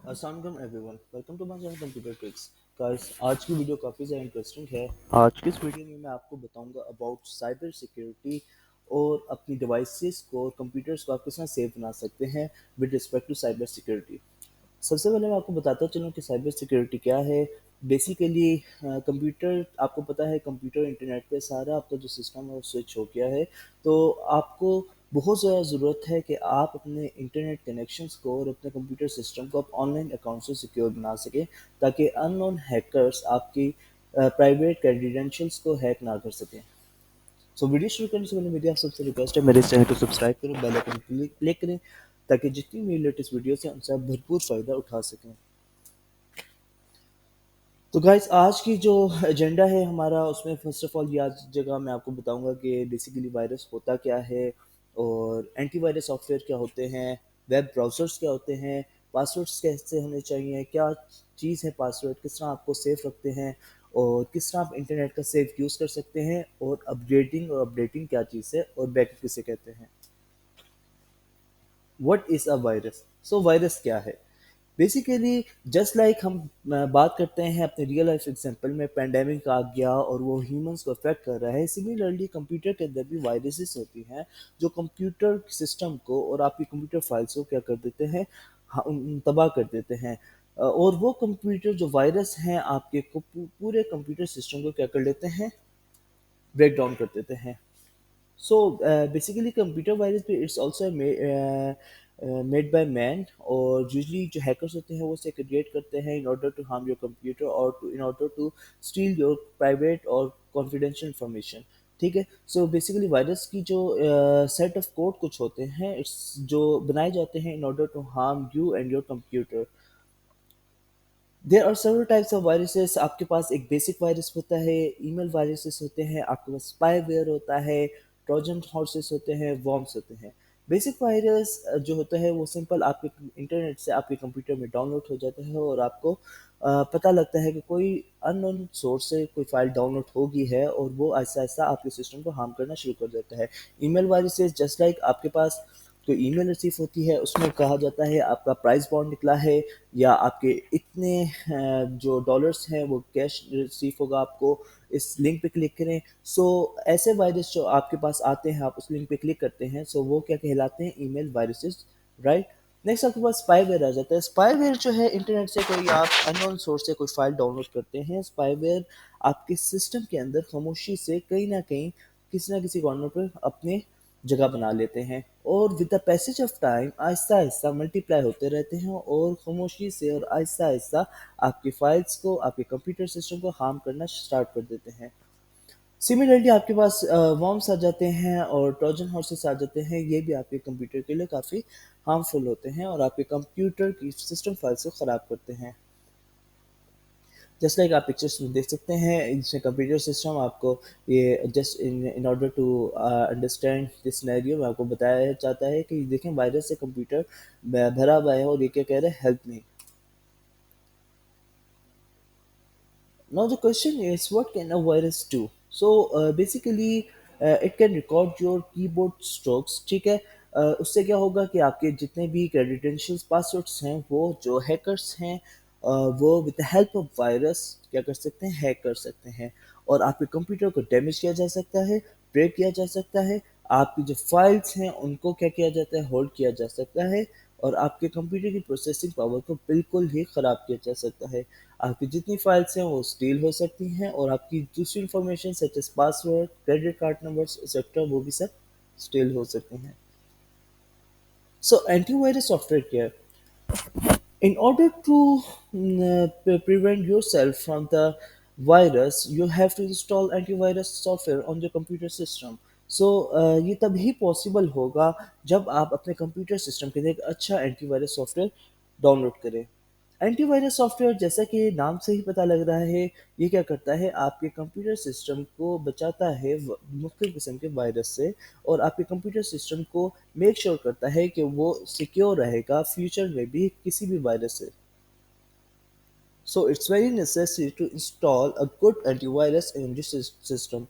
अस्सलाम everyone, welcome to my channel computer tricks. Guys, आज की वीडियो काफ़ी ज़्यादा इंटरेस्टिंग है। आज की इस वीडियो में मैं आपको बताऊंगा अबाउट साइबर सिक्योरिटी और अपनी डिवाइसेस को, कंप्यूटर्स को आप किस तरह सेफ बना सकते हैं with respect to cyber security. सबसे पहले मैं आपको बताता चलूँ कि साइबर सिक्योरिटी क्या है। बेसिकली कंप्यूटर, आपको पता है कंप्यूटर इंटरनेट पे सारा आपका जो सिस्टम है वो स्विच हो गया है। तो आपको बहुत ज़्यादा ज़रूरत है कि आप अपने इंटरनेट कनेक्शंस को और अपने कंप्यूटर सिस्टम को आप ऑनलाइन अकाउंट से सिक्योर बना सकें, ताकि अननोन हैकर्स आपकी प्राइवेट क्रेडेंशियल्स को हैक ना कर सकें। सो वीडियो शुरू करने से पहले मेरी आप सबसे रिक्वेस्ट है, मेरे इस चैनल को सब्सक्राइब करें, बेल आइकन क्लिक करें, ताकि जितनी मेरी लेटेस्ट वीडियोस हैं उनसे आप भरपूर फ़ायदा उठा सकें। तो गाइस, आज की जो एजेंडा है हमारा, उसमें फर्स्ट ऑफ ऑल ये आज जगह मैं आपको बताऊंगा कि बेसिकली वायरस होता क्या है, और एंटीवायरस सॉफ्टवेयर क्या होते हैं, वेब ब्राउज़र्स क्या होते हैं, पासवर्ड्स कैसे होने चाहिए, क्या चीज़ है पासवर्ड, किस तरह आपको सेफ रखते हैं, और किस तरह आप इंटरनेट का सेफ यूज़ कर सकते हैं, और अपग्रेडिंग और अपडेटिंग क्या चीज़ है, और बैकअप किसे कहते हैं। What is a virus? So virus क्या है? बेसिकली जस्ट लाइक हम बात करते हैं अपने रियल लाइफ एग्जांपल में, पेंडेमिक आ गया और वो ह्यूमंस को अफेक्ट कर रहा है। सिमिलरली कंप्यूटर के अंदर भी वायरसेस होती हैं जो कंप्यूटर सिस्टम को और आपकी कंप्यूटर फाइल्स को क्या कर देते हैं, तबाह कर देते हैं। और वो कंप्यूटर जो वायरस हैं आपके पूरे कंप्यूटर सिस्टम को क्या कर लेते हैं, ब्रेक डाउन कर देते हैं। So basically computer virus भी it's also made by man, और usually जो hackers होते हैं वो उसे create करते हैं in order to harm your computer or in order to steal your private और confidential information। ठीक है। सो बेसिकली वायरस की जो सेट ऑफ कोड कुछ होते हैं, इट्स जो बनाए जाते हैं in order to harm you and your computer। There are several types of viruses. आपके पास एक बेसिक वायरस होता है, ईमेल वायरसेस होते हैं, आपके पास स्पाईवेयर होता है, ट्रोजन हॉर्सेस होते हैं, वॉर्म्स होते हैं। बेसिक वायरस जो होता है वो सिंपल आपके इंटरनेट से आपके कंप्यूटर में डाउनलोड हो जाता है, और आपको पता लगता है कि कोई अननोन सोर्स से कोई फाइल डाउनलोड होगी है, और वो ऐसा ऐसा आपके सिस्टम को हार्म करना शुरू कर देता है। ईमेल वायरसेस जस्ट लाइक आपके पास जो ईमेल रिसीव होती है उसमें कहा जाता है आपका प्राइस बॉन्ड निकला है, या आपके इतने जो डॉलर्स हैं वो कैश रिसीव होगा आपको, इस लिंक पे क्लिक करें। सो ऐसे वायरस जो आपके पास आते हैं, आप उस लिंक पे क्लिक करते हैं, सो वो क्या कहलाते हैं, ईमेल वायरसेस, राइट। नेक्स्ट आपके पास स्पाईवेयर आ जाता है। स्पाईवेयर जो है, इंटरनेट से कोई आप अननोन सोर्स से कोई फाइल डाउनलोड करते हैं, स्पाईवेयर आपके सिस्टम के अंदर खामोशी से कहीं ना कहीं किसी ना किसी कॉर्नर पर अपने जगह बना लेते हैं, और with the passage of time Aahista Aahista multiply होते रहते हैं, और खामोशी से और आहिस्ता आहिस्ता आपकी फाइल्स को, आपके कंप्यूटर सिस्टम को हार्म करना स्टार्ट कर देते हैं। सिमिलरली आपके पास वर्म्स आ जाते हैं और ट्रोजन हॉर्सेस आ जाते हैं। ये भी आपके कंप्यूटर के लिए काफ़ी हार्मफुल होते हैं, और आपके कंप्यूटर की सिस्टम फाइल्स को ख़राब करते हैं। जस्ट लाइक आप पिक्चर्स में देख सकते हैं, इसमें कंप्यूटर सिस्टम आपको ये just in in order to understand this scenario में आपको बताया जाता है कि देखें वायरस से कंप्यूटर भरा हुआ है, और ये क्या कह रहा है, help me. Now the question is, what can a virus do? So basically it can record your keyboard strokes, ठीक है। उससे क्या होगा कि आपके जितने भी क्रेडेंशियल्स पासवर्ड्स हैं वो जो हैकर्स हैं वो with the help of virus क्या कर सकते हैं, हैक कर सकते हैं, और आपके कंप्यूटर को डैमेज किया जा सकता है, ब्रेक किया जा सकता है। आपकी जो फाइल्स हैं उनको क्या किया जाता है, होल्ड किया जा सकता है, और आपके कंप्यूटर की प्रोसेसिंग पावर को बिल्कुल ही ख़राब किया जा सकता है। आपकी जितनी फाइल्स हैं वो स्टील हो सकती हैं, और आपकी दूसरी information such as password, credit card numbers etcetera, वो भी सब स्टील हो सकती हैं। सो एंटीवायरस सॉफ्टवेयर क्या है? In order to prevent yourself from the virus, you have to install antivirus software on your computer system. So ये तभी पॉसिबल होगा जब आप अपने कंप्यूटर सिस्टम के लिए एक अच्छा एंटीवायरस सॉफ्टवेयर डाउनलोड करें। एंटीवायरस सॉफ्टवेयर, जैसा कि नाम से ही पता लग रहा है, ये क्या करता है, आपके कंप्यूटर सिस्टम को बचाता है मुख्तलिफ किस्म के वायरस से, और आपके कंप्यूटर सिस्टम को मेक श्योर करता है कि वो सिक्योर रहेगा फ्यूचर में भी किसी भी वायरस से। So it's very necessary to install a good antivirus in this system.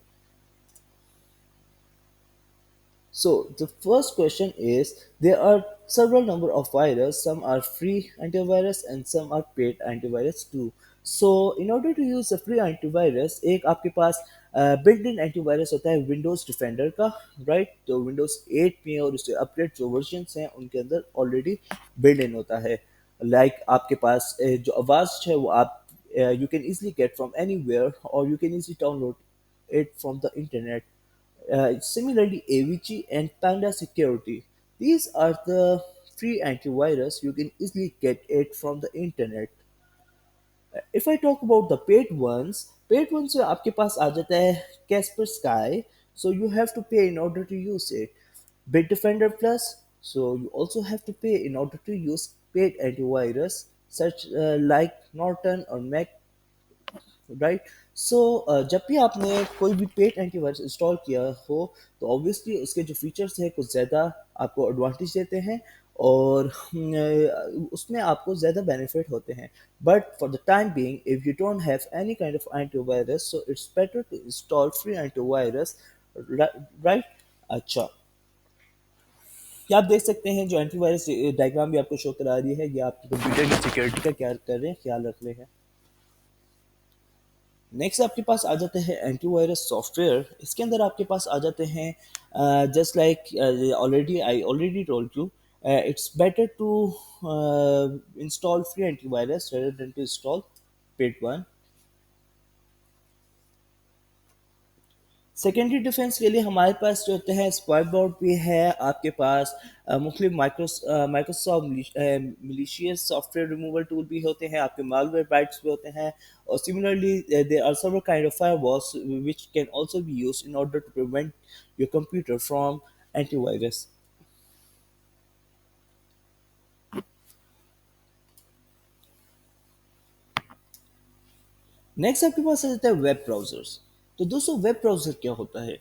So the first question is there are several number of virus. Some are free antivirus and some are paid antivirus too. So in order to use a free antivirus, एक आपके पास built in antivirus होता है Windows defender का, right? तो Windows 8 में और उससे update जो वर्जन्स हैं उनके अंदर ऑलरेडी बिल्ट इन होता है. लाइक आपके पास जो आवाज़ है वो आप you can easily get from anywhere or you can easily download it from the internet. Similarly, AVG and Panda Security. These are the free antivirus. You can easily get it from the internet. If I talk about the paid ones में आपके पास आ जाता है Casper Sky, so you have to pay in order to use it. Bitdefender Plus, so you also have to pay in order to use paid antivirus such like Norton or Mac, right? So जब भी आपने कोई भी paid antivirus install किया हो तो obviously उसके जो फीचर्स हैं कुछ ज़्यादा आपको एडवांटेज देते हैं और उसमें आपको ज़्यादा बेनिफिट होते हैं. But for the time being if you don't have any kind of antivirus so it's better to install free antivirus, right? अच्छा, क्या आप देख सकते हैं जो एंटीवायरस डायग्राम भी आपको शो करा रही है, ये आपके कंप्यूटर की सिक्योरिटी का क्या कर रहे हैं, ख्याल रख रहे हैं. नेक्स्ट आपके पास आ जाते हैं एंटीवायरस सॉफ्टवेयर. इसके अंदर आपके पास आ जाते हैं just like already I already told you, it's better to install free antivirus rather than to install paid one. Secondary defence के लिए हमारे पास जो होते हैं स्क्वाड बोर्ड भी है आपके पास, मुख्तलिफ Microsoft malicious software removal tool भी होते हैं, आपके मालवेयर बाइट्स भी होते हैं, और similarly there are several kind of firewalls which can also be used in order to prevent your computer from antivirus. Next आपके पास आ जाता है वेब ब्राउजर्स. तो दोस्तों वेब ब्राउजर क्या होता है?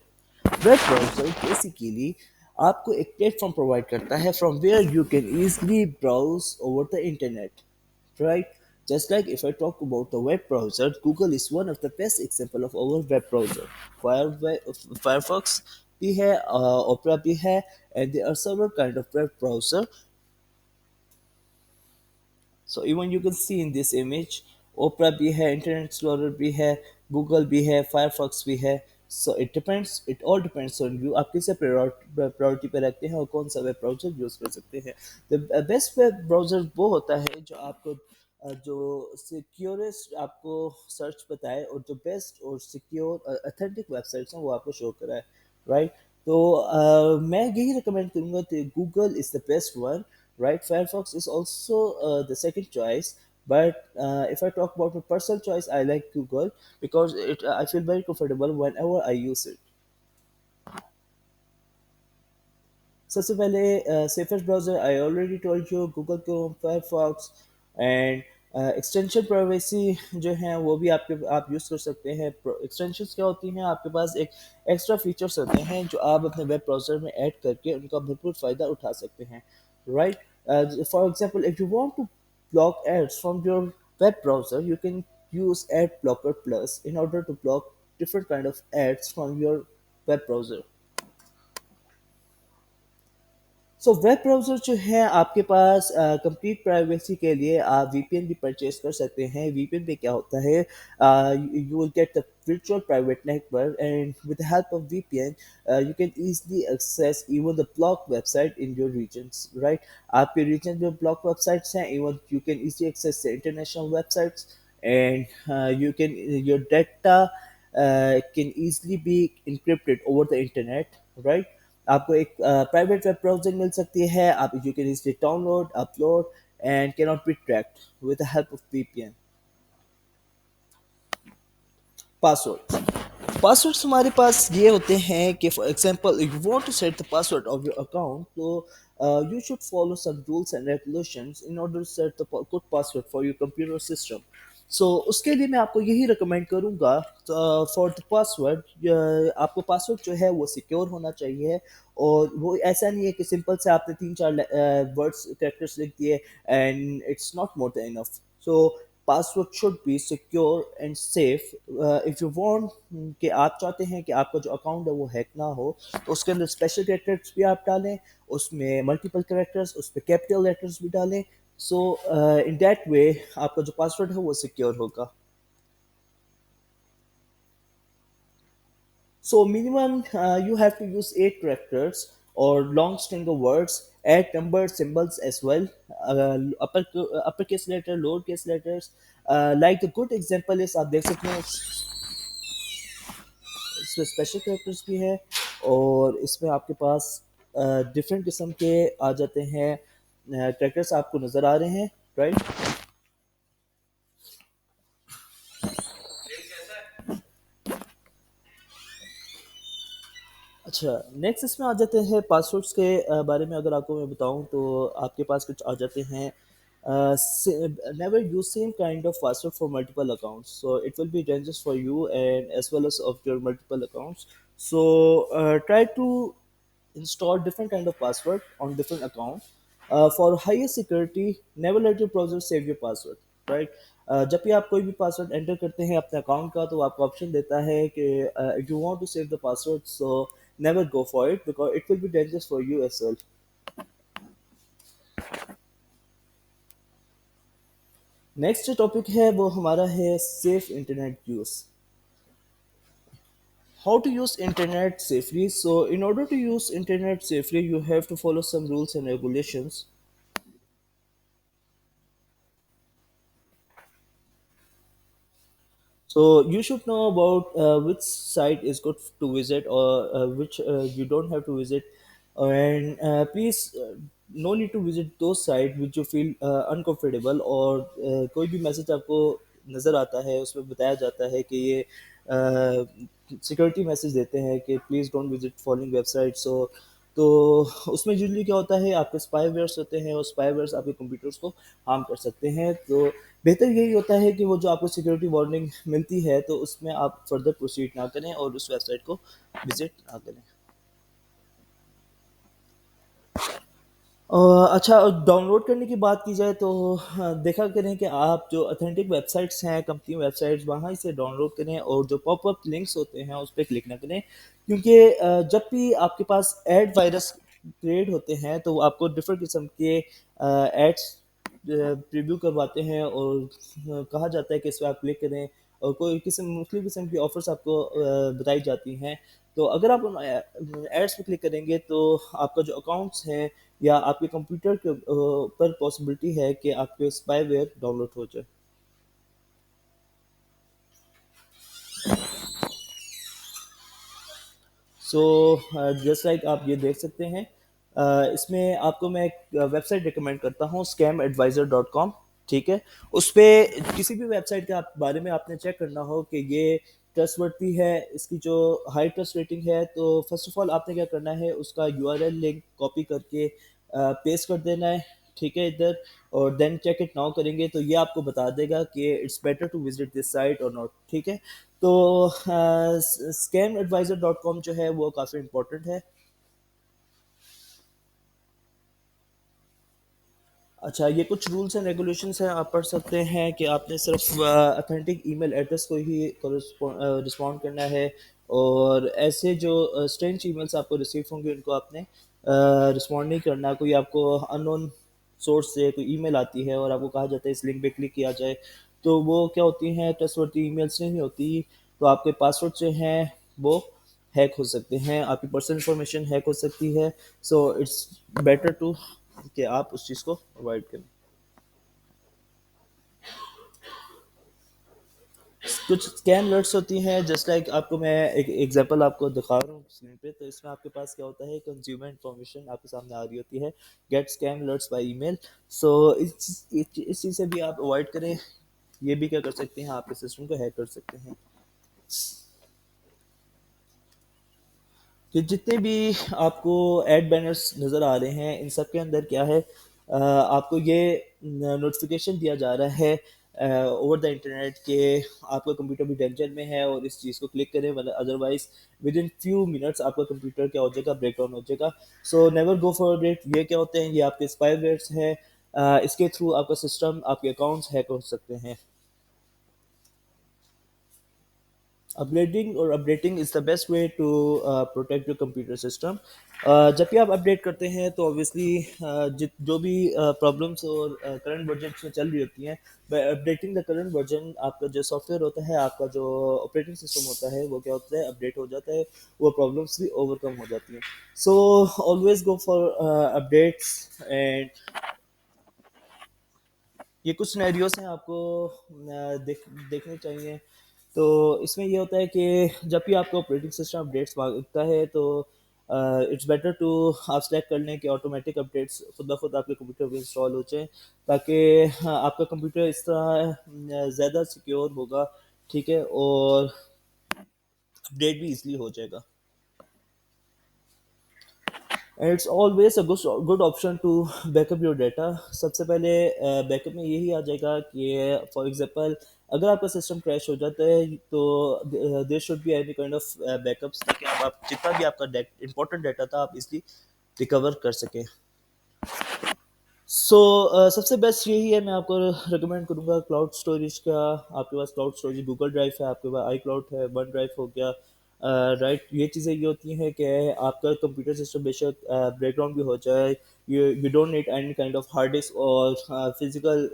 वेब ब्राउजर बेसिकली आपको एक प्लेटफॉर्म प्रोवाइड करता है from where you can easily browse over the internet, right? Just like if I talk about the web browser, Google is one of the best example of our web browser. Firefox भी है, Opera भी है, and there are several kind of web browser. So even you can see in this image, Opera भी है, Internet Explorer भी है, Google भी है, Firefox भी है. So it depends, it all depends on you. आप किसे प्रायोरिटी पे रखते हैं और कौन सा वेब ब्राउज़र यूज़ कर सकते हैं. द बेस्ट वेब ब्राउज़र वो होता है जो आपको जो सिक्योरेस्ट आपको सर्च बताए और जो बेस्ट और सिक्योर अथेंटिक वेबसाइट्स हैं वो आपको शो कराए, राइट? तो मैं यही रिकमेंड करूँगा कि Google is the best one, right? Firefox is also the second choice, but if I talk about my personal choice, I like Google because I feel very comfortable whenever I use it. सबसे पहले safest browser I already told you, Google Chrome, Firefox and extension privacy जो हैं वो भी आपके आप use कर सकते हैं. एक्सटेंशंस क्या होती हैं? आपके पास एक एक्स्ट्रा फीचर्स होते हैं जो आप अपने वेब ब्राउज़र में ऐड करके उनका भरपूर फ़ायदा उठा सकते हैं, right? For example if you want to block ads from your web browser, you can use Ad Blocker Plus in order to block different kind of ads from your web browser. So web browser जो है आपके पास complete privacy के लिए आप VPN भी purchase कर सकते हैं. वीपीएन पे क्या होता है, you will get the virtual private network, and with the help of VPN you can easily access even the blocked website in your regions, right? आपके region में blocked websites हैं, even you can easily access the international websites, and you can your data can easily be encrypted over the internet, right? आपको एक private web browsing मिल सकती है, आप you can easily download upload and can not be tracked with the help of VPN. Password passwords हमारे पास ये होते हैं कि for example if you want to set the password of your account, तो you should follow some rules and regulations in order to set the good password for your computer system. So उसके लिए मैं आपको यही recommend करूंगा for the password. आपको password जो है वो सिक्योर होना चाहिए और वो ऐसा नहीं है कि सिंपल से आपने तीन चार वर्ड्स कैरेक्टर्स लिख दिए and it's not more than enough. So password should be secure and safe. If you want कि आप चाहते हैं कि आपका जो अकाउंट है वो हैक ना हो, तो उसके अंदर स्पेशल कैरेक्टर्स भी आप डालें, उसमें मल्टीपल कैरेक्टर्स, उस पे कैपिटल लेटर्स भी डालें। सो इन दैट वे आपका जो पासवर्ड है वो सिक्योर होगा। So minimum you have to use 8 characters or long string of words. Add number symbols as well. Uppercase letter, lowercase letters. Like the good example is आप देख सकते हैं इसमें स्पेशल कैरेक्टर्स भी है, और इसमें आपके पास डिफरेंट किस्म के आ जाते हैं कैरेक्टर्स आपको नज़र आ रहे हैं, राइट। अच्छा, नेक्स्ट इसमें आ जाते हैं पासवर्ड्स के बारे में अगर आपको मैं बताऊं तो आपके पास कुछ आ जाते हैं। Never use same kind of password for multiple accounts, so it will be dangerous for you and as well as of your multiple accounts. So try to install different kind of password on different account. For higher security, never let your browser save your password, right? जब भी आप कोई भी password enter करते हैं अपने account का, तो वो आपको ऑप्शन देता है कि if you want to save the password, so never go for it because it will be dangerous for you as well. Next जो टॉपिक है वो हमारा है safe internet use. How to use internet safely? So in order to use internet safely, you have to follow some rules and regulations. So you should know about which site is good to visit, or which you don't have to visit, and please no need to visit those sites which you feel uncomfortable, और कोई भी message आपको नज़र आता है उसमें बताया जाता है कि ये सिक्योरिटी मैसेज देते हैं कि please don't visit following website. So तो उसमें यूजली क्या होता है, आपके स्पाईवेयर्स होते हैं और स्पाईवेयर्स आपके कंप्यूटर्स को हार्म कर सकते हैं। तो बेहतर यही होता है कि वो जो आपको सिक्योरिटी वार्निंग मिलती है तो उसमें आप फर्दर प्रोसीड ना करें और उस वेबसाइट को विजिट ना करें। अच्छा, डाउनलोड करने की बात की जाए तो देखा करें कि आप जो ऑथेंटिक वेबसाइट्स हैं, कंपनी वेबसाइट्स, वहाँ से डाउनलोड करें और जो पॉपअप लिंक्स होते हैं उस पर क्लिक ना करें, क्योंकि जब भी आपके पास एड वायरस क्रिएट होते हैं तो वो आपको डिफरेंट किस्म के एड्स प्रीव्यू करवाते हैं, और कहा जाता है कि इस पर आप क्लिक करें और कोई किस्म मुख्तलिफ किस्म की ऑफर्स आपको बताई जाती हैं। तो अगर आप उन एड्स पे क्लिक करेंगे तो आपका जो अकाउंट्स हैं या आपके कंप्यूटर के पर पॉसिबिलिटी है कि आपके स्पाईवेयर डाउनलोड हो जाए। सो जस्ट लाइक आप ये देख सकते हैं, इसमें आपको मैं एक वेबसाइट रिकमेंड करता हूँ, scamadvisor.com। ठीक है, उस पे किसी भी वेबसाइट के बारे में आपने चेक करना हो कि ये ट्रस्टवर्दी है, इसकी जो हाई ट्रस्ट रेटिंग है, तो फर्स्ट ऑफ ऑल आपने क्या करना है, उसका यूआरएल लिंक कॉपी करके पेस्ट कर देना है। ठीक है, इधर, और देन चेक इट नाउ करेंगे तो ये आपको बता देगा कि it's better to visit this site और नॉट। ठीक है, तो स्कैम एडवाइज़र डॉट कॉम जो है वो काफ़ी इम्पोर्टेंट है। अच्छा, ये कुछ रूल्स एंड रेगुलेशंस हैं, आप पढ़ सकते हैं कि आपने सिर्फ अथेंटिक ईमेल एड्रेस को ही रिस्पॉन्ड करना है, और ऐसे जो स्ट्रेंज ईमेल्स आपको रिसीव होंगे उनको आपने रिस्पॉन्ड नहीं करना। कोई आपको अननोन सोर्स से कोई ईमेल आती है और आपको कहा जाता है इस लिंक पे क्लिक किया जाए, तो वो क्या होती हैं, ट्रस्टवर्दी ईमेल्स नहीं होती। तो आपके पासवर्ड जो हैं वो हैक हो सकते हैं, आपकी पर्सनल इंफॉर्मेशन हैक हो सकती है। सो इट्स बेटर टू कि आप उस चीज़ को अवॉइड करें। कुछ स्कैम अलर्ट्स होती हैं, जस्ट लाइक आपको मैं एक एग्जांपल आपको दिखा रहा हूँ स्क्रीन पे। तो इसमें आपके पास क्या होता है, कंज्यूमर इंफॉर्मेशन आपके सामने आ रही होती है, get scam alerts by email. So इस चीज़ से भी आप अवॉइड करें। ये भी क्या कर सकते हैं, आपके सिस्टम को हैक कर सकते हैं। कि जितने भी आपको एड बैनर्स नज़र आ रहे हैं इन सब के अंदर क्या है, आपको ये नोटिफिकेशन दिया जा रहा है ओवर द इंटरनेट के आपका कंप्यूटर भी डेंजर में है और इस चीज़ को क्लिक करें, वरना otherwise with in few minutes आपका कंप्यूटर क्या हो जाएगा, ब्रेक डाउन हो जाएगा। सो नेवर गो फॉर इट। ये क्या होते हैं, ये आपके स्पाईवेयर्स हैं, इसके थ्रू आपका सिस्टम, आपके अकाउंट्स हैक हो सकते हैं। اپگریڈنگ اور updating is the best way to protect your computer system. جب بھی آپ اپڈیٹ کرتے ہیں تو اوبیسلی جو بھی پرابلمس اور کرنٹ ورژنس میں چل رہی ہوتی ہیں، by updating the current version آپ کا جو سافٹ ویئر ہوتا ہے، آپ کا جو آپریٹنگ سسٹم ہوتا ہے، وہ کیا ہوتا ہے، اپڈیٹ ہو جاتا ہے، وہ پرابلمس بھی اوور کم ہو جاتی ہیں. So always go for updates. And یہ کچھ سینیریوز ہیں آپ کو دیکھنے چاہیے. تو اس میں یہ ہوتا ہے کہ جب بھی آپ کو آپریٹنگ سسٹم اپڈیٹس مانگتا ہے تو اٹس بیٹر ٹو آپ سلیکٹ کر لیں کہ آٹومیٹک اپڈیٹس خود بخود آپ کے کمپیوٹر پہ انسٹال ہو جائیں، تاکہ آپ کا کمپیوٹر اس طرح زیادہ سیکیور ہوگا. ٹھیک ہے، اور اپڈیٹ بھی ایزلی ہو جائے گا. And it's always a good option to back up your data. سب سے پہلے بیک اپ میں یہی آ جائے گا کہ فار ایگزامپل اگر آپ کا سسٹم کریش ہو جاتا ہے تو there should be any kind of backups, تاکہ آپ جتنا بھی آپ کا امپورٹنٹ ڈیٹا تھا آپ ایزلی ریکور کر سکیں. سو سب سے بیسٹ یہی ہے، میں آپ کو ریکمینڈ کروں گا کلاؤڈ اسٹوریج کا. آپ کے پاس کلاؤڈ اسٹوریج گوگل ڈرائیو ہے، آپ کے پاس آئی کلاؤڈ ہے، ون ڈرائیو ہو گیا. رائٹ، یہ چیزیں یہ ہوتی ہیں کہ آپ کا کمپیوٹر سسٹم بے شک بریک ڈاؤن بھی ہو جائے، you don't need any kind of hard disk اور physical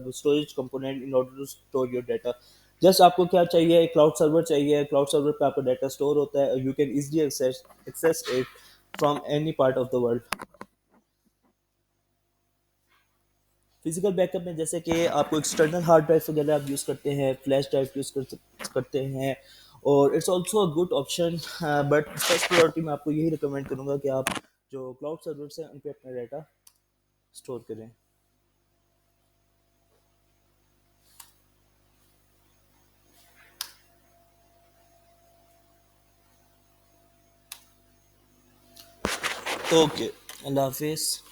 storage component in order to store your data. Just آپ کو کیا چاہیے، ایک کلاؤڈ سرور چاہیے. کلاؤڈ سرور پہ آپ کا ڈیٹا اسٹور ہوتا ہے، you can easily access it from any part of the world. Physical back up میں جیسے کہ آپ کو ایکسٹرنل ہارڈ ڈرائیو وغیرہ آپ یوز کرتے ہیں، فلیش ڈرائیو یوز کرتے ہیں، اور it's also a good option. But first priority میں آپ کو یہی ریکمینڈ کروں گا کہ آپ جو کلاؤڈ سرورس ہیں ان پہ اپنا ڈیٹا اسٹور کریں. اوکے، اللہ حافظ.